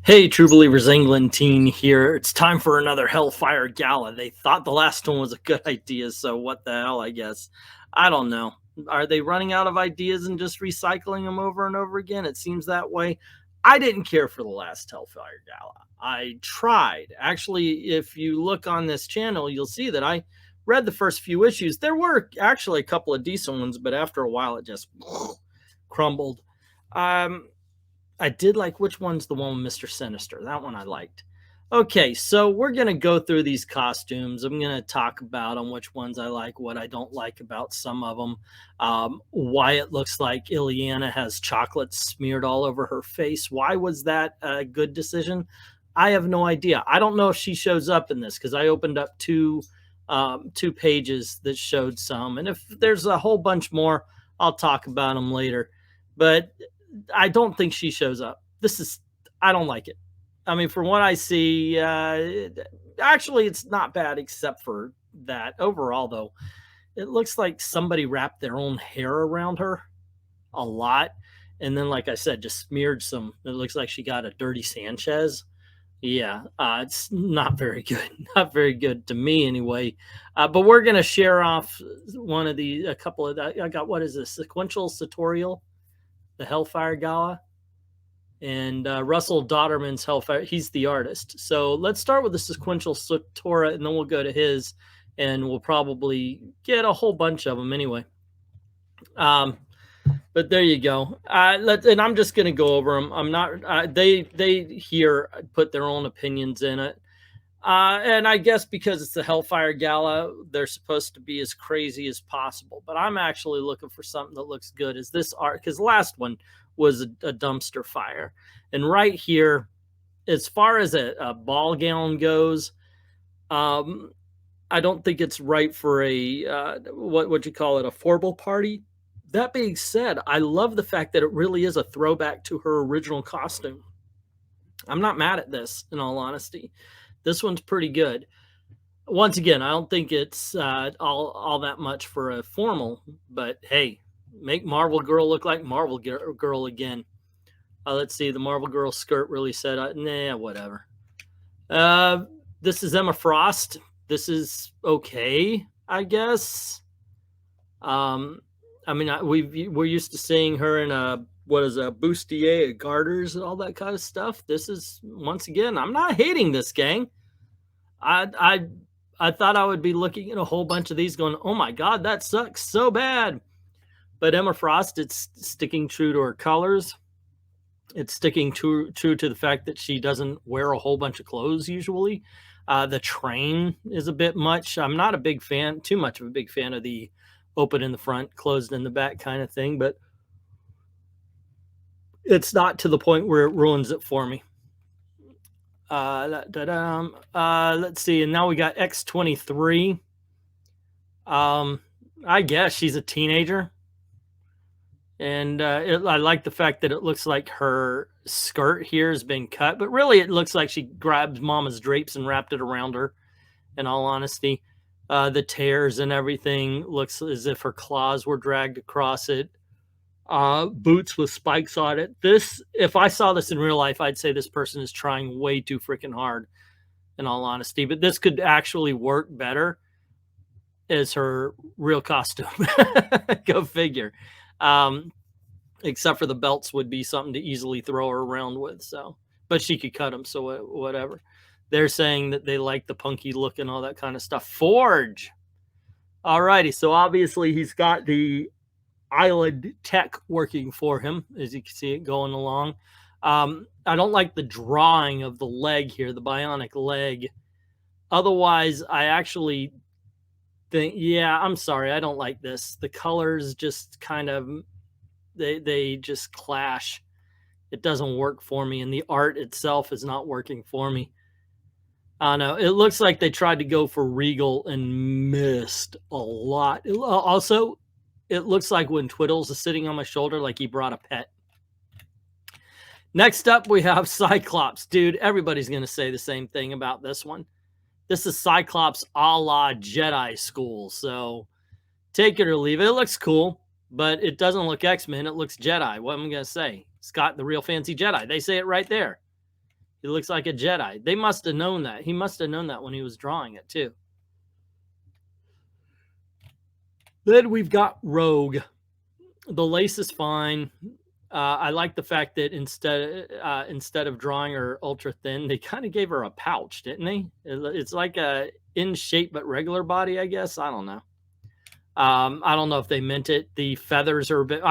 Hey, True Believers England teen here. It's time for another Hellfire Gala. They thought the last one was a good idea, so what the hell, I guess. I don't know. Are they running out of ideas and just recycling them over and over again? It seems that way. I didn't care for the last Hellfire Gala. I tried. Actually, if you look on this channel, you'll see that I read the first few issues. There were actually a couple of decent ones, but after a while it just crumbled. I did like, which one's the one with Mr. Sinister? That one I liked. Okay, so we're going to go through these costumes. I'm going to talk about on which ones I like, what I don't like about some of them, why it looks like Ileana has chocolate smeared all over her face. Why was that a good decision? I have no idea. I don't know if she shows up in this because I opened up two pages that showed some. And if there's a whole bunch more, I'll talk about them later. But I don't think she shows up. I don't like it. I mean, from what I see, actually, it's not bad except for that. Overall, though, it looks like somebody wrapped their own hair around her a lot. And then, like I said, just smeared some. It looks like she got a dirty Sanchez. Yeah, it's not very good. Not very good to me anyway. But we're going to share off a couple of that. I got, what is this? Sequential tutorial? The Hellfire Gala, and Russell Dodderman's Hellfire. He's the artist. So let's start with the sequential Satora, and then we'll go to his, and we'll probably get a whole bunch of them anyway. But there you go. And I'm just going to go over them. I'm not. They here put their own opinions in it. And I guess because it's the Hellfire Gala, they're supposed to be as crazy as possible. But I'm actually looking for something that looks good. Is this art? Because the last one was a dumpster fire. And right here, as far as a ball gown goes, I don't think it's right for a, what you call it, a formal party. That being said, I love the fact that it really is a throwback to her original costume. I'm not mad at this, in all honesty. This one's pretty good. Once again, I don't think it's all that much for a formal, but hey, make Marvel Girl look like Marvel Girl again. Let's see, the Marvel Girl skirt really said, nah, whatever. This is Emma Frost. This is okay, I guess. I mean, we're used to seeing her in a bustier, garters, and all that kind of stuff. This is, once again, I'm not hating this, gang. I thought I would be looking at a whole bunch of these going, oh my God, that sucks so bad. But Emma Frost, it's sticking true to her colors. It's sticking true to the fact that she doesn't wear a whole bunch of clothes usually. The train is a bit much. I'm not a big fan, too much of a big fan of the open in the front, closed in the back kind of thing, but it's not to the point where it ruins it for me. Let's see, and now we got X-23. I guess she's a teenager, and I like the fact that it looks like her skirt here has been cut, but really it looks like she grabbed Mama's drapes and wrapped it around her, in all honesty. The tears and everything looks as if her claws were dragged across it. Boots with spikes on it. This, if I saw this in real life, I'd say this person is trying way too freaking hard, in all honesty. But this could actually work better as her real costume. Go figure. Except for the belts would be something to easily throw her around with. So, but she could cut them, so whatever. They're saying that they like the punky look and all that kind of stuff. Forge. Alrighty, so obviously he's got the island tech working for him, as you can see it going along. I don't like the drawing of the leg here, the bionic leg. Otherwise, I actually think, yeah, I'm sorry, I don't like this. The colors just kind of, they just clash. It doesn't work for me, and the art itself is not working for me. I know it looks like they tried to go for Regal and missed a lot. Also, it looks like when Twiddles is sitting on my shoulder, like he brought a pet. Next up, we have Cyclops. Dude, everybody's going to say the same thing about this one. This is Cyclops a la Jedi School. So take it or leave it. It looks cool, but it doesn't look X-Men. It looks Jedi. What am I going to say? It's got the real fancy Jedi. They say it right there. He looks like a Jedi. They must have known that. He must have known that when he was drawing it, too. Then we've got Rogue. The lace is fine. I like the fact that instead of drawing her ultra thin, they kind of gave her a pouch, didn't they? It's like a in shape but regular body, I guess. I don't know. I don't know if they meant it. The feathers are a bit.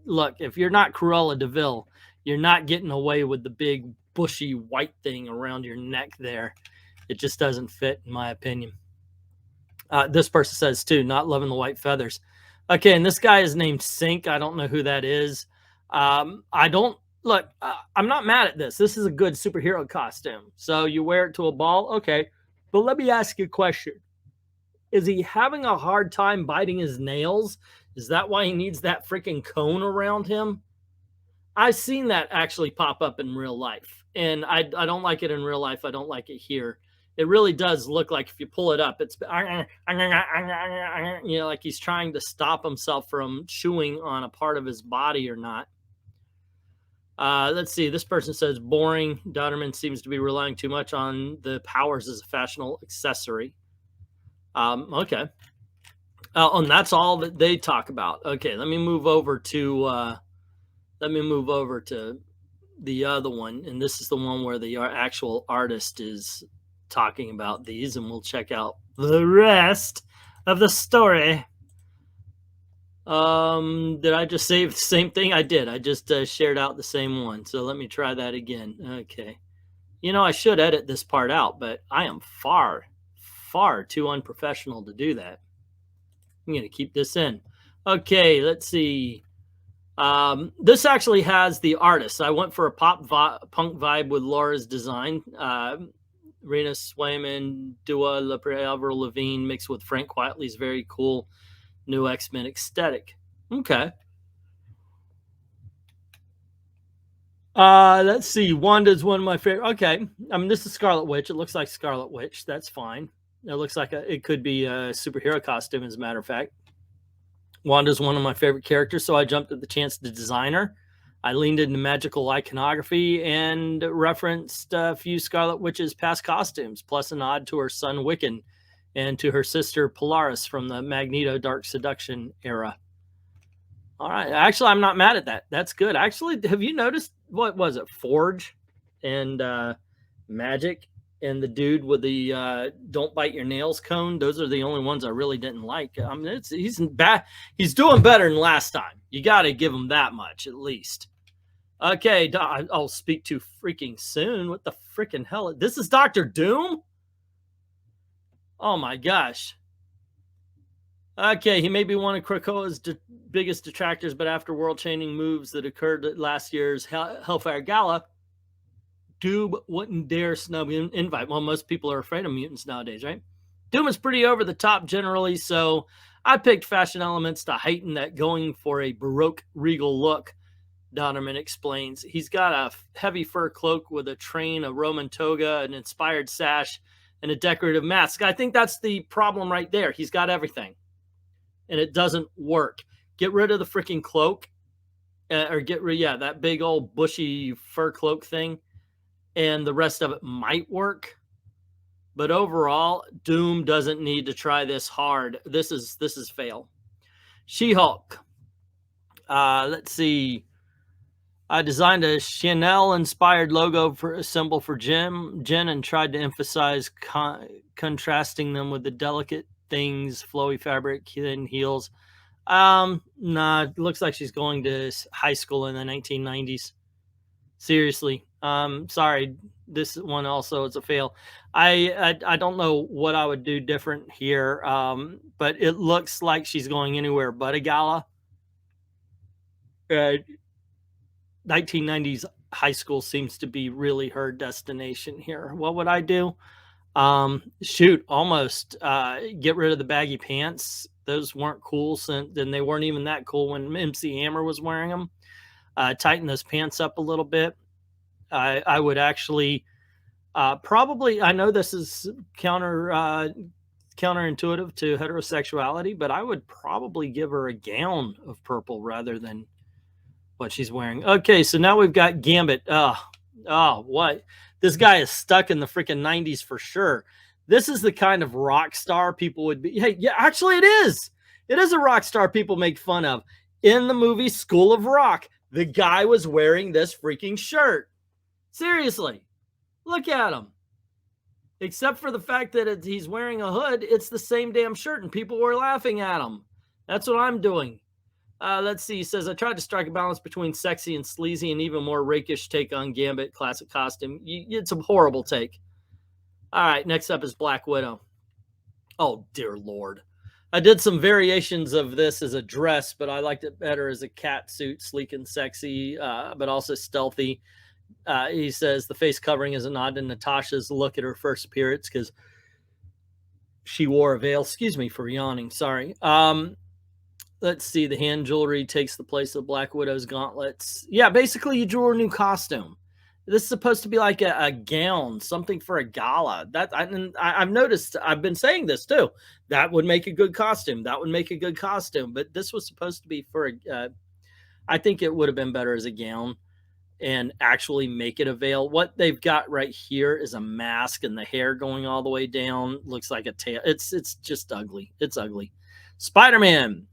Look, if you're not Cruella de Vil, you're not getting away with the big bushy white thing around your neck there. It just doesn't fit, in my opinion. This person says, too, not loving the white feathers. Okay, and this guy is named Sink. I don't know who that is. I'm not mad at this. This is a good superhero costume. So you wear it to a ball? Okay. But let me ask you a question. Is he having a hard time biting his nails? Is that why he needs that freaking cone around him? I've seen that actually pop up in real life. And I don't like it in real life. I don't like it here. It really does look like if you pull it up, it's, like he's trying to stop himself from chewing on a part of his body or not. Let's see. This person says, boring. Dodderman seems to be relying too much on the powers as a fashionable accessory. Okay. And that's all that they talk about. Okay, let me move over to the other one. And this is the one where the actual artist is talking about these, and we'll check out the rest of the story. Did I just save the same thing? I did. I just shared out the same one. So let me try that again. Okay. I should edit this part out, but I am far too unprofessional to do that. I'm going to keep this in. Okay, let's see. This actually has the artist. I went for a punk vibe with Laura's design. Rena Swayman, Dua Avril Lavigne mixed with Frank Quitely's very cool new X-Men aesthetic. Okay. Let's see. Wanda's one of my favorite. Okay. I mean, this is Scarlet Witch. It looks like Scarlet Witch. That's fine. It looks like it could be a superhero costume, as a matter of fact. Wanda's one of my favorite characters, so I jumped at the chance to design her. I leaned into magical iconography and referenced a few Scarlet Witch's past costumes, plus a nod to her son Wiccan and to her sister Polaris from the Magneto Dark Seduction era. All right. Actually, I'm not mad at that. That's good. Actually, have you noticed, what was it, Forge and Magic and the dude with the don't bite your nails cone? Those are the only ones I really didn't like. I mean, he's doing better than last time. You got to give him that much at least. Okay, I'll speak too freaking soon. What the freaking hell? This is Dr. Doom? Oh my gosh. Okay, he may be one of Krakoa's biggest detractors, but after world-changing moves that occurred at last year's Hellfire Gala, Doom wouldn't dare snub an invite. Well, most people are afraid of mutants nowadays, right? Doom is pretty over the top generally, so I picked fashion elements to heighten that going for a Baroque regal look, Donnerman explains. He's got a heavy fur cloak with a train, a Roman toga, an inspired sash, and a decorative mask. I think that's the problem right there. He's got everything, and it doesn't work. Get rid of the freaking cloak, or get rid, that big old bushy fur cloak thing, and the rest of it might work. But overall, Doom doesn't need to try this hard. This is fail. She-Hulk. Let's see. I designed a Chanel-inspired logo for a symbol for Jen and tried to emphasize contrasting them with the delicate things, flowy fabric, thin heels. Nah, it looks like she's going to high school in the 1990s. Seriously. Sorry, this one also is a fail. I don't know what I would do different here, but it looks like she's going anywhere but a gala. 1990s high school seems to be really her destination here. What would I do? Almost get rid of the baggy pants. Those weren't cool, and they weren't even that cool when MC Hammer was wearing them. Tighten those pants up a little bit. I would actually probably, I know this is counterintuitive to heterosexuality, but I would probably give her a gown of purple rather than what she's wearing. Okay, so now we've got Gambit. Oh, what? This guy is stuck in the freaking 90s for sure. This is the kind of rock star people would be. Hey, yeah, actually, it is. It is a rock star people make fun of. In the movie School of Rock, the guy was wearing this freaking shirt. Seriously, look at him. Except for the fact that he's wearing a hood, it's the same damn shirt, and people were laughing at him. That's what I'm doing. Let's see. He says, I tried to strike a balance between sexy and sleazy, and even more rakish take on Gambit classic costume. It's a horrible take. All right, next up is Black Widow. Oh, dear Lord. I did some variations of this as a dress, but I liked it better as a cat suit, sleek and sexy, but also stealthy. He says the face covering is a nod to Natasha's look at her first appearance because she wore a veil. Excuse me for yawning. Sorry. Let's see. The hand jewelry takes the place of Black Widow's gauntlets. Yeah, basically you drew a new costume. This is supposed to be like a gown, something for a gala. I've noticed, I've been saying this too. That would make a good costume. That would make a good costume. But this was supposed to be for I think it would have been better as a gown and actually make it a veil. What they've got right here is a mask and the hair going all the way down. Looks like a tail. It's just ugly. It's ugly. Spider-Man.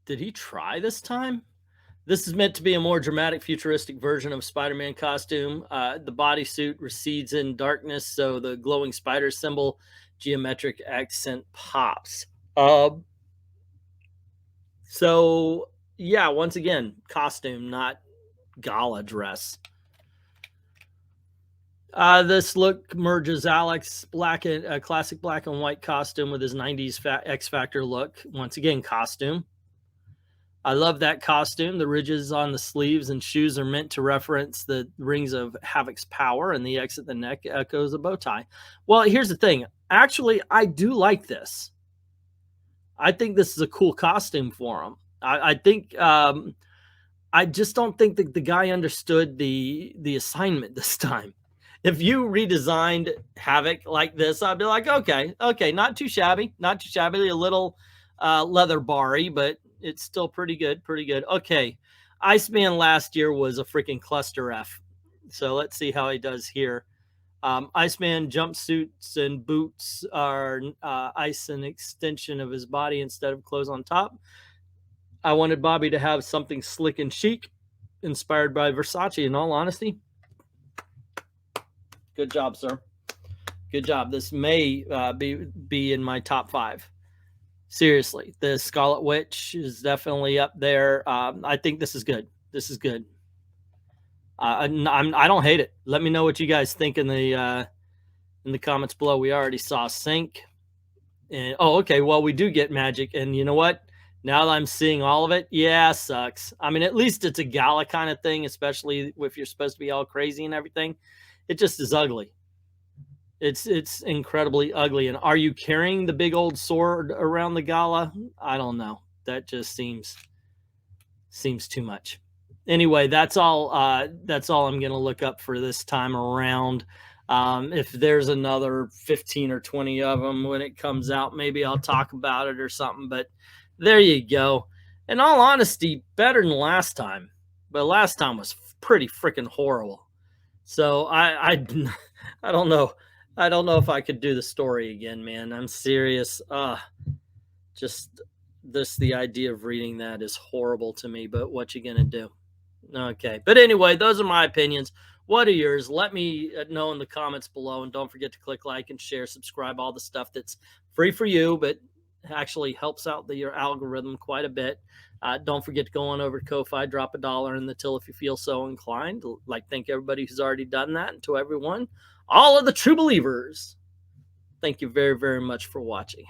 Did he try this time? This is meant to be a more dramatic, futuristic version of Spider-Man costume. The bodysuit recedes in darkness, so the glowing spider symbol geometric accent pops. So, yeah, once again, costume, not gala dress. This look merges Alex classic black and white costume with his 90s X Factor look. Once again, costume. I love that costume. The ridges on the sleeves and shoes are meant to reference the rings of Havoc's power, and the X at the neck echoes a bow tie. Well, here's the thing. Actually, I do like this. I think this is a cool costume for him. I think I just don't think that the guy understood the assignment this time. If you redesigned Havoc like this, I'd be like, okay, not too shabby, a little leather barry, but it's still pretty good, Okay, Iceman last year was a freaking cluster F. So let's see how he does here. Iceman jumpsuits and boots are ice an extension of his body instead of clothes on top. I wanted Bobby to have something slick and chic, inspired by Versace, in all honesty. Good job, sir. Good job. This may be in my top 5. Seriously, the Scarlet Witch is definitely up there. I think this is good. This is good. I don't hate it. Let me know what you guys think in the comments below. We already saw Sync, and okay. Well, we do get magic, and you know what? Now that I'm seeing all of it, yeah, sucks. I mean, at least it's a gala kind of thing, especially if you're supposed to be all crazy and everything. It just is ugly. It's incredibly ugly. And are you carrying the big old sword around the gala? I don't know. That just seems too much. Anyway, that's all I'm going to look up for this time around. If there's another 15 or 20 of them when it comes out, maybe I'll talk about it or something. But there you go. In all honesty, better than last time. But last time was pretty freaking horrible. So I don't know. I don't know if I could do the story again, man. I'm serious. Just the idea of reading that is horrible to me, but what you gonna do? Okay. But anyway, those are my opinions. What are yours? Let me know in the comments below, and don't forget to click like and share, subscribe, all the stuff that's free for you, but actually helps out your algorithm quite a bit. Don't forget to go on over to Ko-Fi, drop $1 in the till if you feel so inclined. Thank everybody who's already done that, and to everyone, all of the true believers, thank you very, very much for watching.